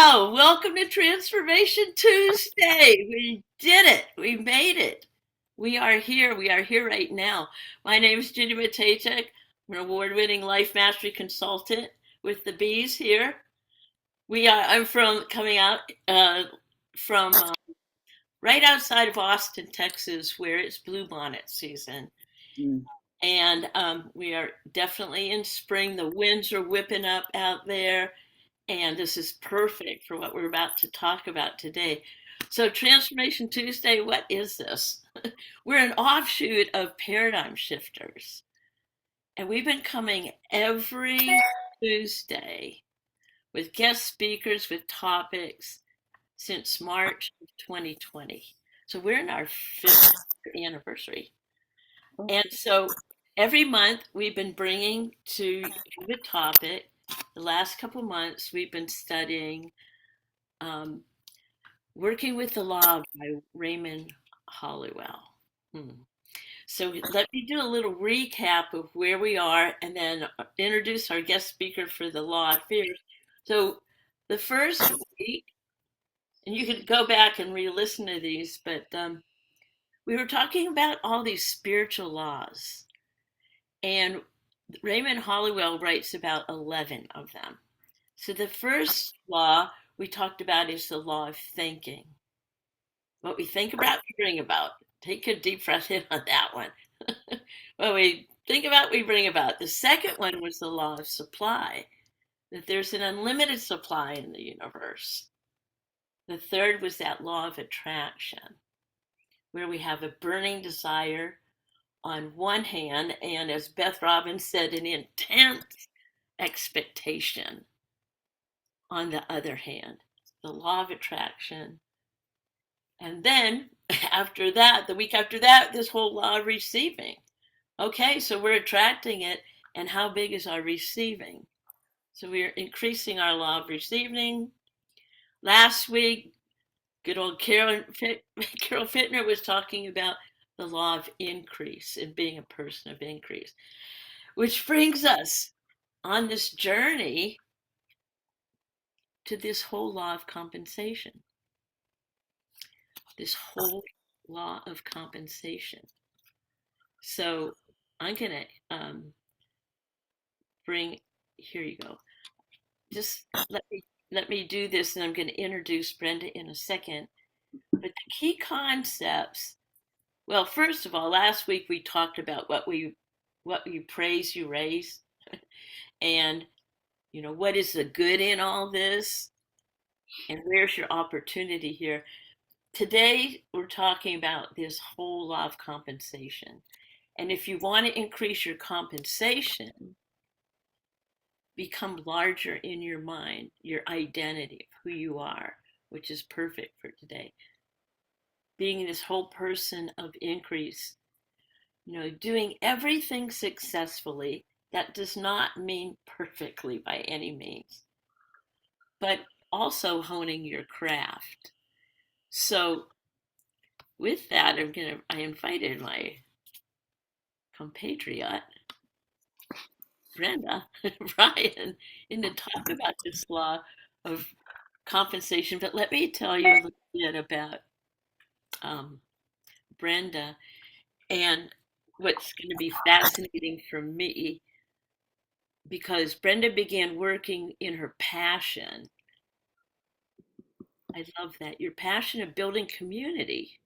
Wow, welcome to Transformation Tuesday. We did it. We made it. We are here. We are here right now. My name is Judy Matejcik. I'm an award-winning life mastery consultant with the bees here. I'm from coming out from right outside of Austin, Texas, where it's bluebonnet season. Mm. And we are definitely in spring. The winds are whipping up out there. And this is perfect for what we're about to talk about today. So, Transformation Tuesday, what is this? We're an offshoot of Paradigm Shifters. And we've been coming every Tuesday with guest speakers with topics since March of 2020. So, we're in our fifth anniversary. And so, every month we've been bringing to you the topic. The last couple months, we've been studying Working with the Law by Raymond Hollowell. So let me do a little recap of where we are and then introduce our guest speaker for the Law of Fears. So the first week, and you can go back and re-listen to these, but we were talking about all these spiritual laws. And Raymond Hollowell writes about 11 of them. So the first law we talked about is the law of thinking. What we think about, we bring about. Take a deep breath in on that one. What we think about, we bring about. The second one was the law of supply, that there's an unlimited supply in the universe. The third was that law of attraction, where we have a burning desire on one hand, and as Beth Robbins said, an intense expectation on the other hand. The law of attraction. And then after that, the week after that, this whole law of receiving. Okay, so we're attracting it, and how big is our receiving? So we're increasing our law of receiving. Last week, good old Carol Fittner was talking about the law of increase and being a person of increase, which brings us on this journey to this whole law of compensation. This whole law of compensation. So I'm going to here you go. Just let me do this, and I'm going to introduce Brenda in a second. But the key concepts, well, first of all, last week we talked about what you praise, you raise. And, what is the good in all this? And where's your opportunity here? Today, we're talking about this whole law of compensation. And if you want to increase your compensation, become larger in your mind, your identity of who you are, which is perfect for today. Being this whole person of increase, doing everything successfully. That does not mean perfectly by any means, but also honing your craft. So with that, I invited my compatriot, Brenda, Bryan, in to talk about this law of compensation. But let me tell you a little bit about Brenda and what's going to be fascinating for me, because Brenda began working in her passion. I love that. Your passion of building community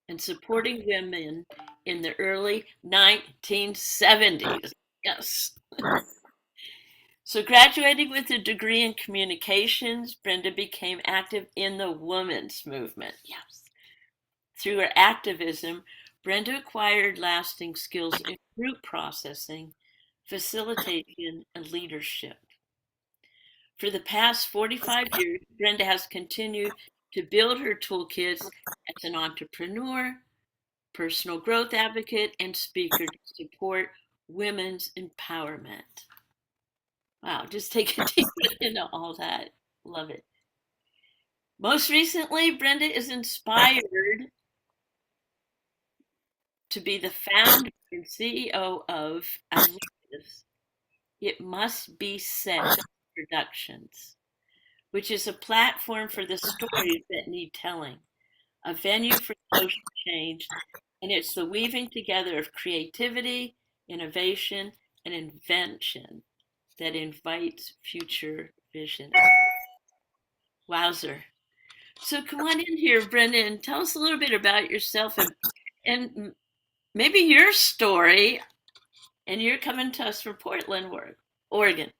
and supporting women in the early 1970s. Yes. So, graduating with a degree in communications, Brenda became active in the women's movement. Yes. Through her activism, Brenda acquired lasting skills in group processing, facilitation, and leadership. For the past 45 years, Brenda has continued to build her toolkits as an entrepreneur, personal growth advocate, and speaker to support women's empowerment. Wow, just take a deep breath into all that. Love it. Most recently, Brenda is inspired to be the founder and CEO of It Must Be Said Productions, which is a platform for the stories that need telling, a venue for social change, and it's the weaving together of creativity, innovation, and invention that invites future vision. Wowzer. So come on in here, Brendan. Tell us a little bit about yourself and maybe your story. And you're coming to us from Portland, Oregon.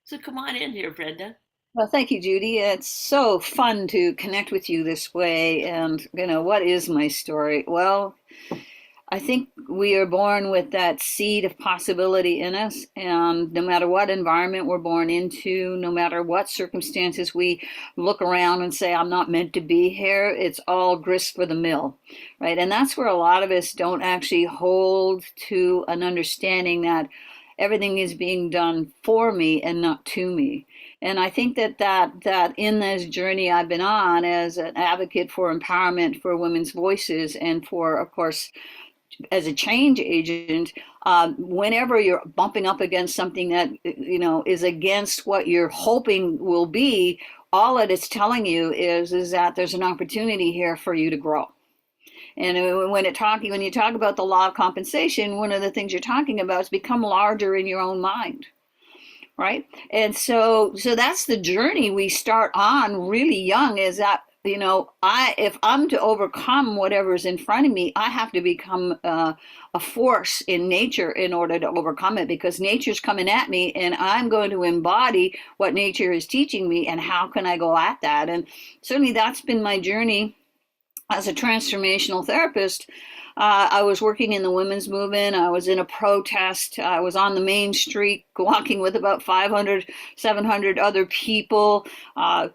So come on in here, Brenda. Well, thank you, Judy. It's so fun to connect with you this way. And, what is my story? Well, I think we are born with that seed of possibility in us. And no matter what environment we're born into, no matter what circumstances we look around and say, I'm not meant to be here, it's all grist for the mill, right? And that's where a lot of us don't actually hold to an understanding that everything is being done for me and not to me. And I think that in this journey I've been on as an advocate for empowerment for women's voices and for, of course, as a change agent, whenever you're bumping up against something that is against what you're hoping will be, all that it's telling you is that there's an opportunity here for you to grow. And when you talk about the law of compensation, one of the things you're talking about is become larger in your own mind, right? And so that's the journey we start on really young. Is that if I'm to overcome whatever's in front of me, I have to become a force in nature in order to overcome it, because nature's coming at me and I'm going to embody what nature is teaching me. And how can I go at that? And certainly that's been my journey as a transformational therapist. I was working in the women's movement. I was in a protest. I was on the main street walking with about 500, 700 other people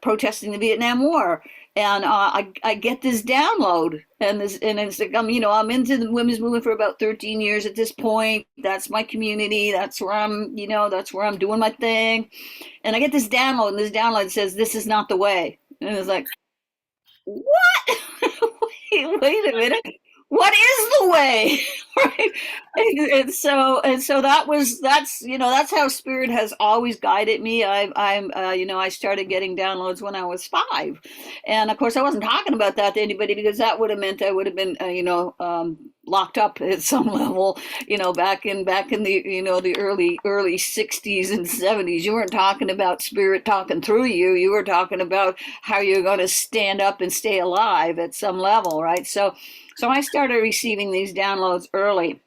protesting the Vietnam War. And I get this download, and it's like I'm into the women's movement for about 13 years at this point. That's my community. That's where I'm doing my thing. And I get this download, and this download says, "This is not the way." And it's like, what? Wait a minute. What is the way? Right? And so that's how spirit has always guided me. I started getting downloads when I was 5, and of course I wasn't talking about that to anybody, because that would have meant I would have been locked up at some level, back in the early 60s and 70s. You weren't talking about spirit talking through you. You were talking about how you're going to stand up and stay alive at some level, right? So I started receiving these downloads early.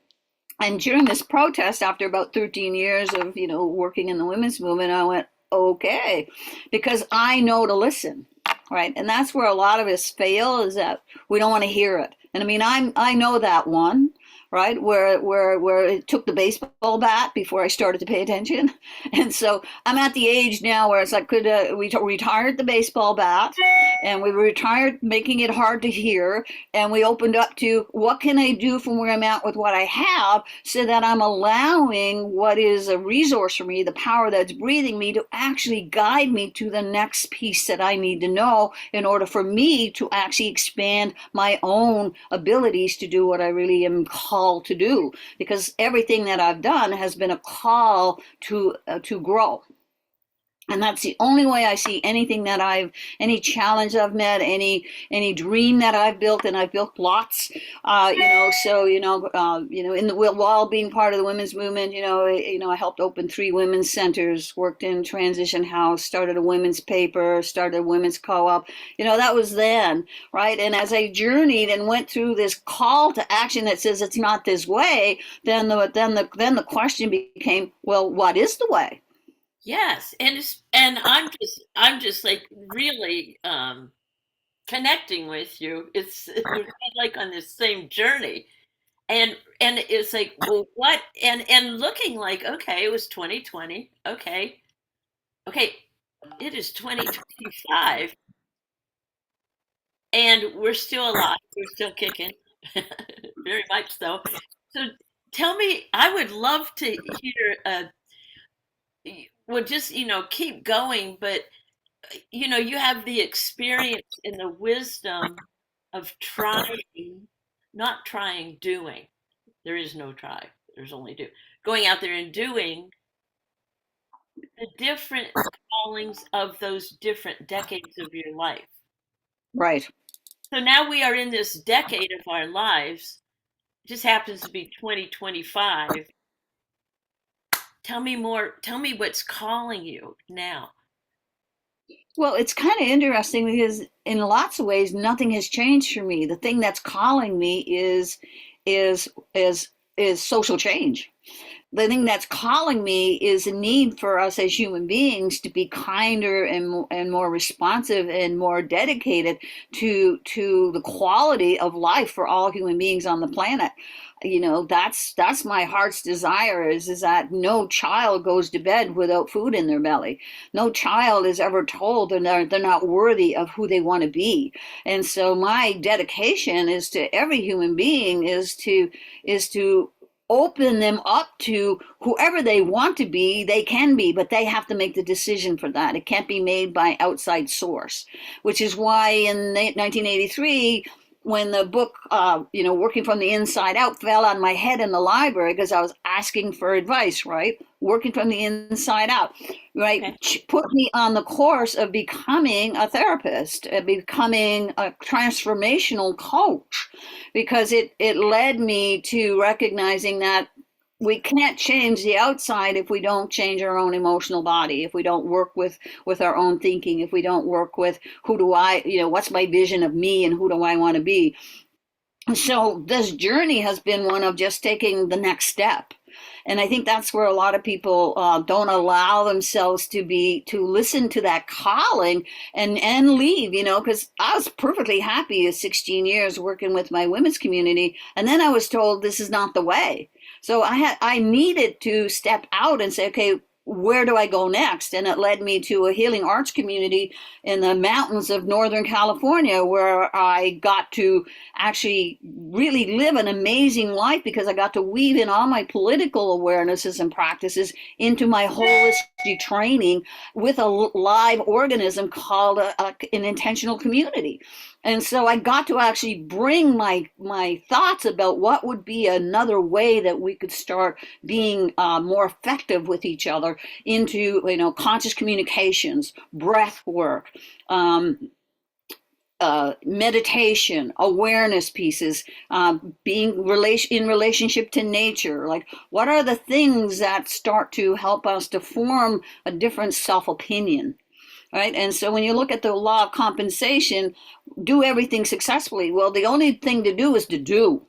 And during this protest, after about 13 years of, working in the women's movement, I went, okay, because I know to listen, right? And that's where a lot of us fail, is that we don't want to hear it. And I mean, I know that one, right? Where it took the baseball bat before I started to pay attention. And so I'm at the age now where it's like, we retired the baseball bat, and we retired making it hard to hear, and we opened up to what can I do from where I'm at with what I have, so that I'm allowing what is a resource for me, the power that's breathing me, to actually guide me to the next piece that I need to know in order for me to actually expand my own abilities to do what I really am called to do. Because everything that I've done has been a call to grow. And that's the only way I see any challenge I've met, any dream that I've built, and I've built lots. While being part of the women's movement, I helped open 3 women's centers, worked in transition house, started a women's paper, started a women's co-op. That was then, right? And as I journeyed and went through this call to action that says it's not this way, then the question became, well, what is the way? Yes, and I'm just like really connecting with you. We're kind of like on this same journey, and it's like, well, what? And looking like, okay, it was 2020. Okay, it is 2025, and we're still alive. We're still kicking, very much so. So tell me, I would love to hear. Well, just keep going, but you have the experience and the wisdom of trying, not trying, doing. There is no try. There's only do. Going out there and doing the different callings of those different decades of your life. Right. So now we are in this decade of our lives. It just happens to be 2025. Tell me more. Tell me what's calling you now. Well, it's kind of interesting because in lots of ways nothing has changed for me. The thing that's calling me is is is social change. The thing that's calling me is a need for us as human beings to be kinder and more responsive and more dedicated to the quality of life for all human beings on the planet. You know, that's my heart's desire is that no child goes to bed without food in their belly. No child is ever told they're not worthy of who they want to be. And so my dedication is to every human being is to open them up to whoever they want to be. They can be, but they have to make the decision for that. It can't be made by outside source, which is why in 1983, when the book, Working from the Inside Out, fell on my head in the library because I was asking for advice, right? Working from the inside out, right? Okay. Put me on the course of becoming a therapist, becoming a transformational coach, because it led me to recognizing that we can't change the outside if we don't change our own emotional body, if we don't work with our own thinking, if we don't work with who do I, what's my vision of me and who do I want to be. So this journey has been one of just taking the next step. And I think that's where a lot of people don't allow themselves to listen to that calling and leave, because I was perfectly happy at 16 years working with my women's community, and then I was told this is not the way. So I needed to step out and say, okay, where do I go next? And it led me to a healing arts community in the mountains of Northern California, where I got to actually really live an amazing life because I got to weave in all my political awarenesses and practices into my holistic training with a live organism called an intentional community. And so I got to actually bring my thoughts about what would be another way that we could start being more effective with each other into conscious communications, breath work, meditation, awareness pieces, being in relationship to nature. Like, what are the things that start to help us to form a different self opinion? Right. And so when you look at the law of compensation, do everything successfully. Well, the only thing to do is to do,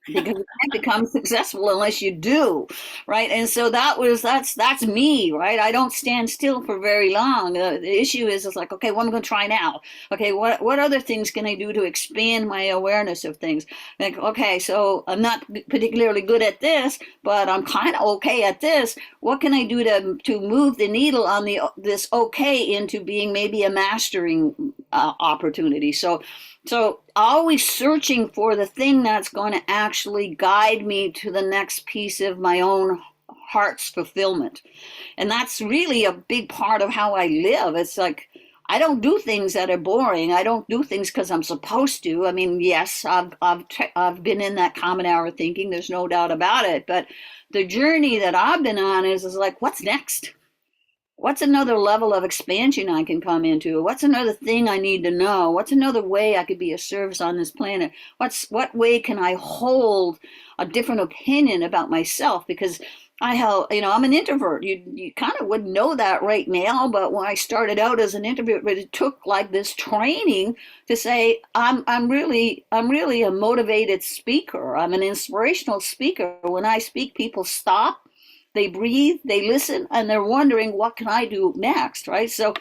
because you can't become successful unless you do, right? And so that's me, right? I don't stand still for very long. The issue is like, okay, what am I going to try now? Okay, what other things can I do to expand my awareness of things? Like, okay, so I'm not particularly good at this, but I'm kind of okay at this. What can I do to move the needle on this okay into being maybe a mastering opportunity? So always searching for the thing that's going to actually guide me to the next piece of my own heart's fulfillment. And that's really a big part of how I live. It's like, I don't do things that are boring. I don't do things because I'm supposed to. I mean, yes, I've been in that common hour thinking. There's no doubt about it. But the journey that I've been on is like, what's next? What's another level of expansion I can come into? What's another thing I need to know? What's another way I could be of service on this planet? What way can I hold a different opinion about myself? Because I'm an introvert. You kind of wouldn't know that right now, but when I started out as an introvert, but it took like this training to say I'm really a motivated speaker. I'm an inspirational speaker. When I speak, people stop, they breathe, they listen, and they're wondering, what can I do next, right? So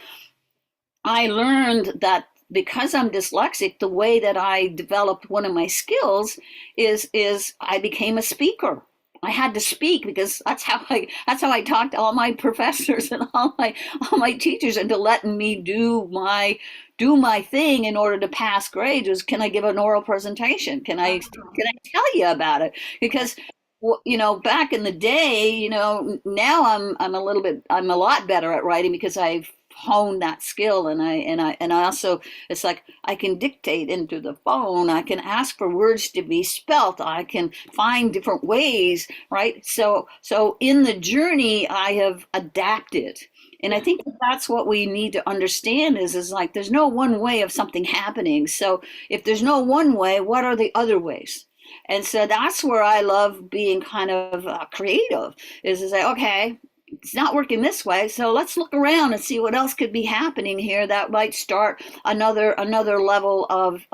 I learned that because I'm dyslexic, the way that I developed one of my skills is I became a speaker. I had to speak because that's how I talked to all my professors and all my teachers into letting me do my thing in order to pass grades. Was, can I give an oral presentation? Can I tell you about it? Because back in the day, now I'm a lot better at writing because I've honed that skill, and I also, it's like I can dictate into the phone. I can ask for words to be spelt. I can find different ways, right? So in the journey, I have adapted. And I Yeah. think that's what we need to understand is like there's no one way of something happening. So if there's no one way, what are the other ways? And so that's where I love being kind of creative is to say, okay, it's not working this way, so let's look around and see what else could be happening here that might start another level of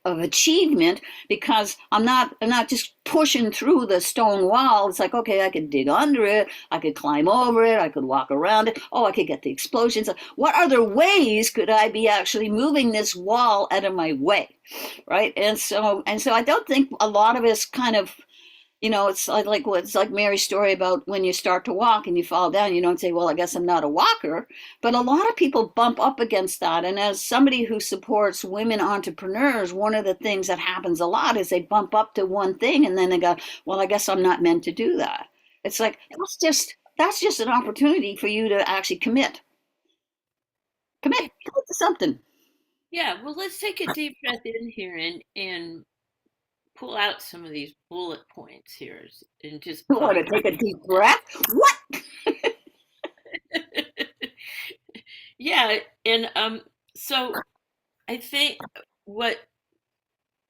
achievement, because I'm not just pushing through the stone wall. It's like, okay, I could dig under it, I could climb over it, I could walk around it. Oh, I could get the explosions. What other ways could I be actually moving this wall out of my way, right? And so I don't think a lot of us kind of, it's like Mary's story about when you start to walk and you fall down, you don't say, well, I guess I'm not a walker. But a lot of people bump up against that. And as somebody who supports women entrepreneurs, one of the things that happens a lot is they bump up to one thing and then they go, well, I guess I'm not meant to do that. It's like, that's just an opportunity for you to actually commit to something. Yeah. Well, let's take a deep breath in here and pull out some of these bullet points here and just You want ponder. to take a deep breath? What? Yeah, and so I think what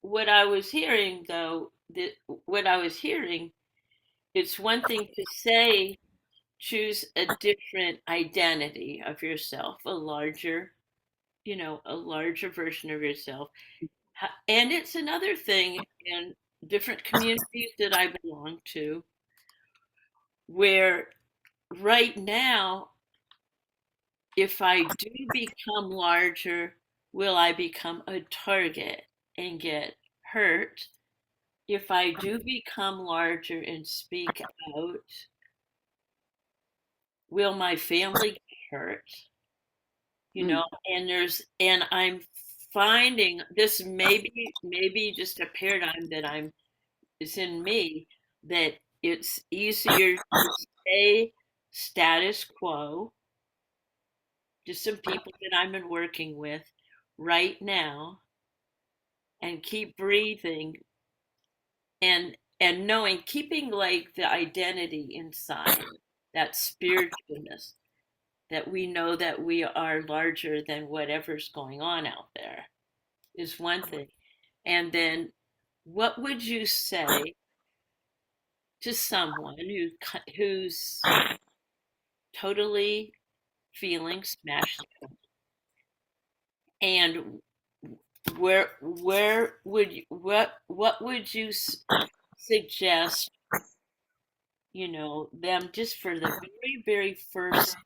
what I was hearing though, that what I was hearing, it's one thing to say choose a different identity of yourself, a larger version of yourself. And it's another thing in different communities that I belong to where right now, if I do become larger, will I become a target and get hurt? If I do become larger and speak out, will my family get hurt? Mm, And I'm finding this maybe just a paradigm that I'm is in me, that it's easier to stay status quo, just some people that I'm been working with right now, and keep breathing and knowing, keeping like the identity inside, that spiritualness, that we know that we are larger than whatever's going on out there is one thing. And then what would you say to someone who's totally feeling smashed, and where would you, what would you suggest, them just for the very first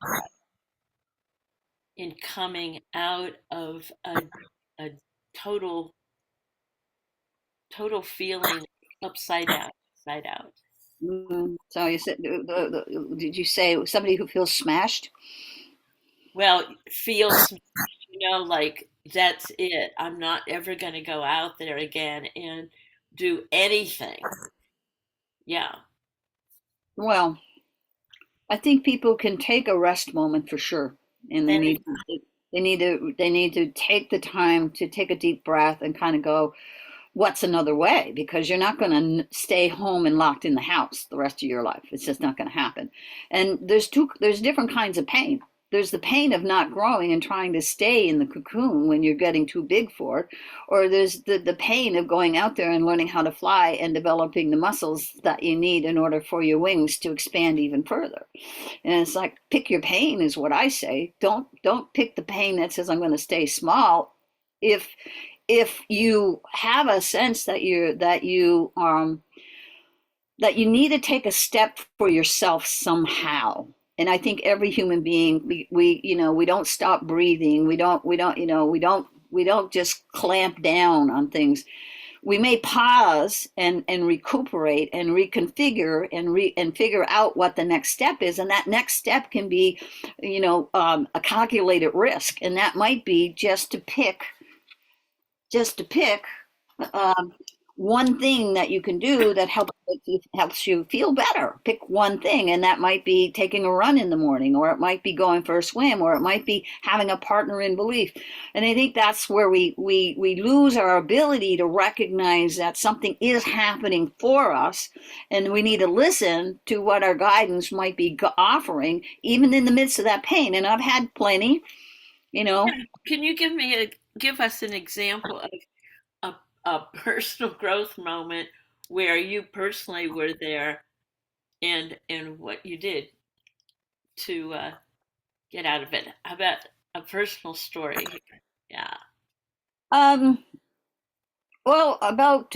in coming out of a total feeling upside out. So you said, did you say somebody who feels smashed? Well, feels, like that's it. I'm not ever going to go out there again and do anything. Yeah. Well, I think people can take a rest moment for sure, and they Any, need they need to take the time to take a deep breath and kind of go, what's another way? Because you're not going to stay home and locked in the house the rest of your life. It's just not going to happen. And there's different kinds of pain. There's the pain of not growing and trying to stay in the cocoon when you're getting too big for it, or there's the pain of going out there and learning how to fly and developing the muscles that you need in order for your wings to expand even further. And it's like, pick your pain is what I say. Don't pick the pain that says I'm going to stay small. If you have a sense that you need to take a step for yourself somehow. And I think every human being, we don't stop breathing. We don't just clamp down on things. We may pause and recuperate and reconfigure and figure out what the next step is. And that next step can be, a calculated risk. And that might be just to pick um, one thing that you can do that helps you feel better. Pick one thing, and that might be taking a run in the morning, or it might be going for a swim, or it might be having a partner in belief. And I think that's where we lose our ability to recognize that something is happening for us, and we need to listen to what our guidance might be offering, even in the midst of that pain. And I've had plenty, you know. Can you give us an example of a personal growth moment where you personally were there and what you did to get out of it? How about a personal story? Yeah. Um, Well, about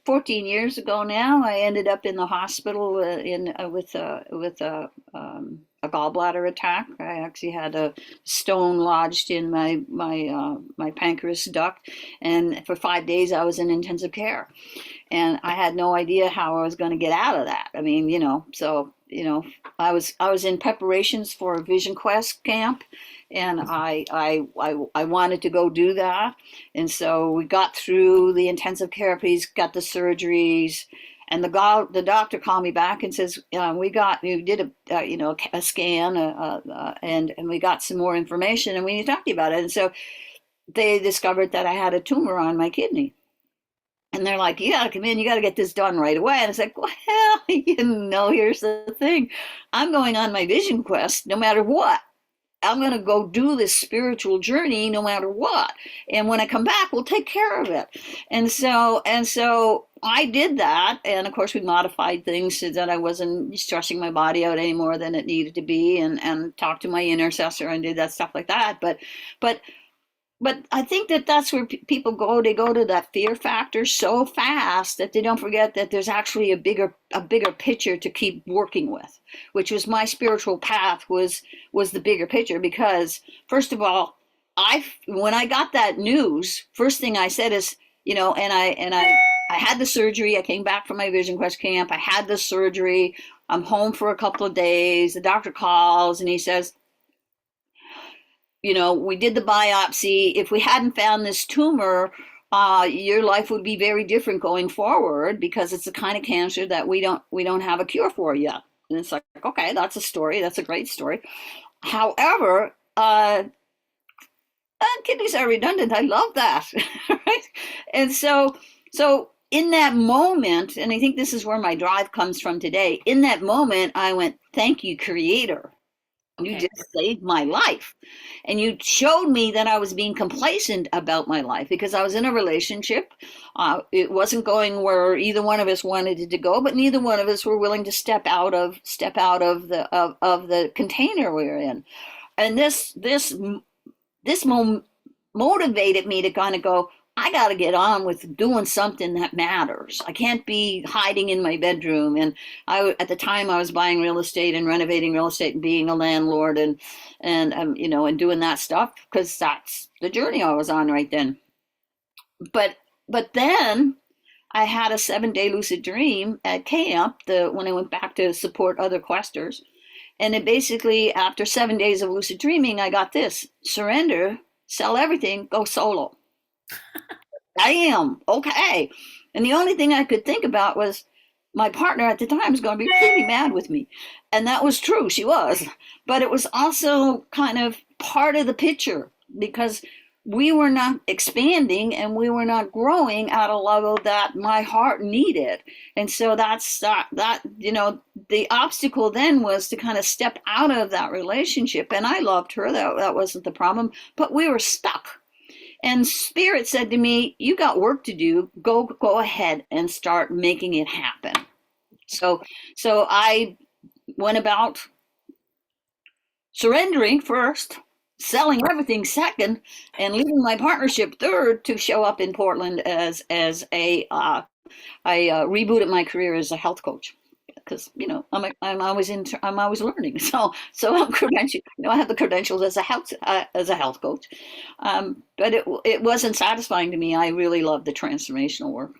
14 years ago now, I ended up in the hospital in with a gallbladder attack. I actually had a stone lodged in my pancreas duct, and for 5 days I was in intensive care, and I had no idea how I was going to get out of that. I mean, I was in preparations for a Vision Quest camp, and I wanted to go do that, and so we got through the intensive care piece, got the surgeries, and the doctor called me back and says, we did a scan, and we got some more information, and we need to talk to you about it. And so they discovered that I had a tumor on my kidney. And they're like, you gotta come in, you gotta get this done right away. And it's like, well, here's the thing. I'm going on my vision quest no matter what. I'm going to go do this spiritual journey no matter what. And when I come back, we'll take care of it. And so I did that. And of course, we modified things so that I wasn't stressing my body out any more than it needed to be, and talked to my intercessor and did that stuff like that. But but I think that that's where people go. They go to that fear factor so fast that they don't forget that there's actually a bigger picture to keep working with, which was my spiritual path was the bigger picture. Because first of all, I when I got that news, first thing I said is, and I had the surgery. I came back from my Vision Quest camp. I had the surgery. I'm home for a couple of days. The doctor calls and he says, we did the biopsy. If we hadn't found this tumor, your life would be very different going forward, because it's the kind of cancer that we don't have a cure for yet. And it's like, okay, that's a story. That's a great story. However, kidneys are redundant. I love that, right? And so in that moment, and I think this is where my drive comes from today. In that moment, I went, "Thank you, Creator. You Okay. just saved my life." And you showed me that I was being complacent about my life because I was in a relationship. It wasn't going where either one of us wanted it to go, but neither one of us were willing to step out of the container we were in. And this motivated me to kind of go, I got to get on with doing something that matters. I can't be hiding in my bedroom. And at the time, I was buying real estate and renovating real estate and being a landlord, and doing that stuff because that's the journey I was on right then. But then I had a 7-day lucid dream at camp, when I went back to support other questers. And it basically, after 7 days of lucid dreaming, I got this: surrender, sell everything, go solo. I am okay. And the only thing I could think about was my partner at the time was going to be pretty mad with me. And that was true, she was. But it was also kind of part of the picture, because we were not expanding and we were not growing at a level that my heart needed. And so the obstacle then was to kind of step out of that relationship. And I loved her, that wasn't the problem, but we were stuck. And Spirit said to me, "You got work to do. Go ahead and start making it happen." So I went about surrendering first, selling everything second, and leaving my partnership third to show up in Portland as I rebooted my career as a health coach. Because I'm always learning. So I'm credentialed. I have the credentials as a health coach, but it wasn't satisfying to me. I really love the transformational work.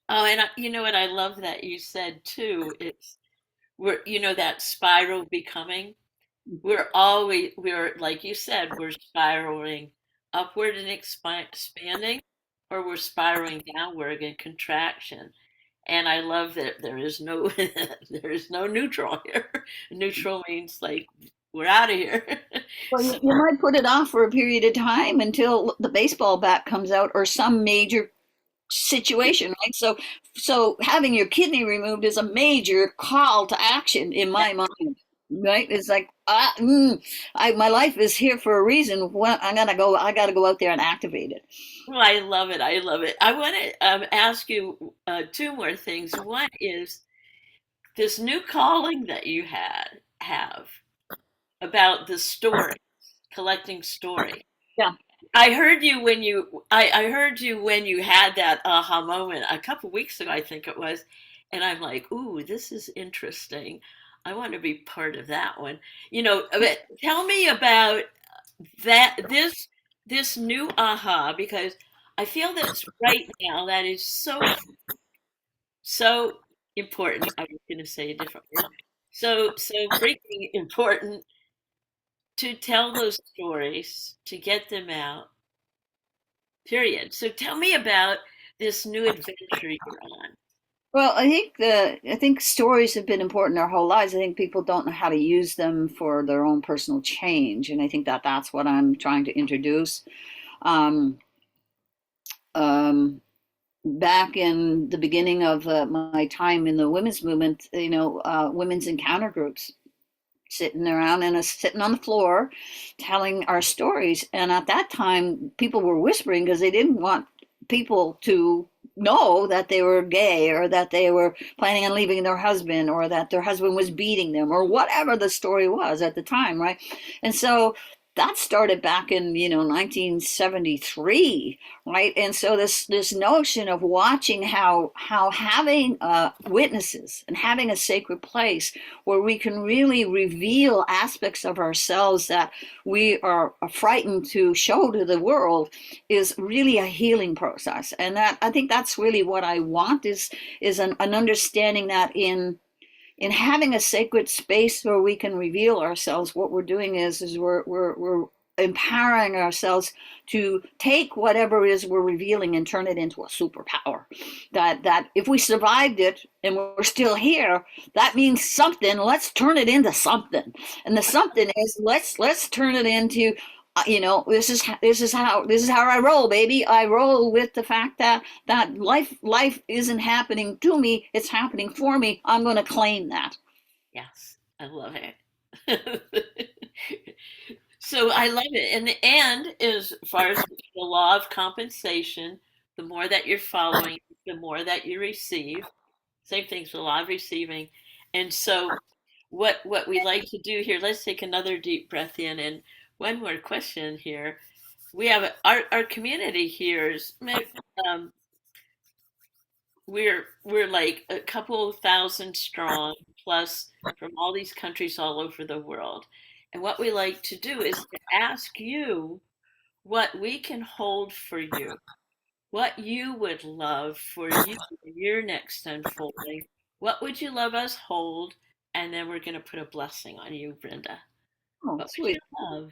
Oh, and you know what? I love that you said too. That spiral becoming. We're like you said, we're spiraling upward and expanding, or we're spiraling downward in contraction. And I love that there is no there is no neutral here. Neutral means like we're out of here. Well, So you might put it off for a period of time until the baseball bat comes out or some major situation, right? So having your kidney removed is a major call to action in yeah. my mind, right? It's like, my life is here for a reason. Well, I gotta go out there and activate it. Well, I love it. I love it. I want to ask you two more things. One is this new calling that you have about the story, collecting story. Yeah. I heard you when you had that aha moment a couple weeks ago, I think it was, and I'm like, ooh, this is interesting. I want to be part of that one. But tell me about that this new aha, because I feel that right now that is so important. I was going to say a different word. So freaking important to tell those stories, to get them out, period. So tell me about this new adventure you're on. Well, I think stories have been important our whole lives. I think people don't know how to use them for their own personal change, and I think that that's what I'm trying to introduce. Um, um, Back in the beginning of my time in the women's movement, women's encounter groups sitting around and sitting on the floor telling our stories. And at that time, people were whispering because they didn't want people to know that they were gay or that they were planning on leaving their husband or that their husband was beating them or whatever the story was at the time, right? And so that started back in 1973, right? And so this notion of watching how having witnesses and having a sacred place where we can really reveal aspects of ourselves that we are frightened to show to the world is really a healing process. And that, I think that's really what I want, is an understanding that in having a sacred space where we can reveal ourselves, what we're doing is we're empowering ourselves to take whatever it is we're revealing and turn it into a superpower. That if we survived it and we're still here, that means something. Let's turn it into something. And the something is let's turn it into this is how I roll, baby. I roll with the fact that life isn't happening to me, it's happening for me. I'm going to claim that. Yes, I love it. So I love it. And as far as the law of compensation, the more that you're following, the more that you receive. Same thing, the law of receiving. And so what we like to do here, let's take another deep breath in, and one more question here. We have our community here is um, we're like a couple thousand strong, plus from all these countries all over the world. And what we like to do is to ask you what we can hold for you, what you would love for you, your next unfolding. What would you love us hold? And then we're going to put a blessing on you, Brenda. Oh, What would you sweet. love?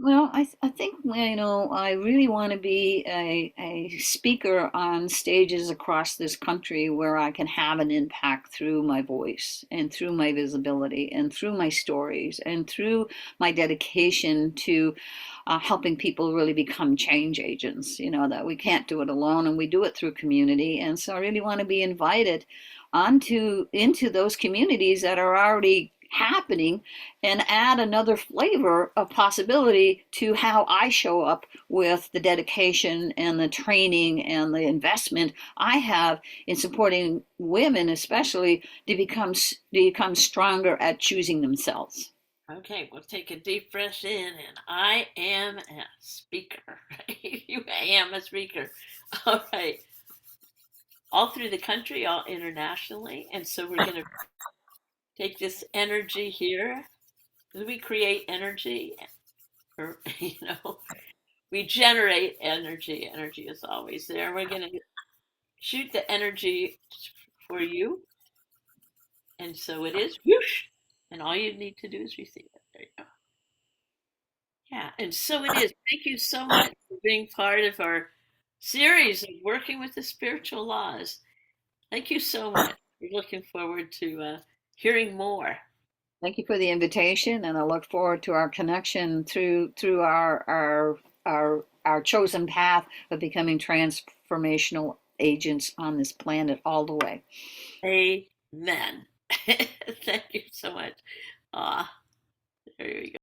Well, I think, I really want to be a speaker on stages across this country where I can have an impact through my voice and through my visibility and through my stories and through my dedication to helping people really become change agents. That we can't do it alone and we do it through community. And so I really want to be invited into those communities that are already happening and add another flavor of possibility to how I show up with the dedication and the training and the investment I have in supporting women, especially to become stronger at choosing themselves. Okay, we'll take a deep breath in, and I am a speaker. You am a speaker. All right, all through the country, all internationally, and so we're going to take this energy here. We create energy, or we generate energy. Energy is always there. We're going to shoot the energy for you, and so it is. Whoosh! And all you need to do is receive it. There you go. Yeah, and so it is. Thank you so much for being part of our series of working with the spiritual laws. Thank you so much. We're looking forward to hearing more. Thank you for the invitation, and I look forward to our connection through our chosen path of becoming transformational agents on this planet all the way. Amen. Thank you so much. Ah, there you go.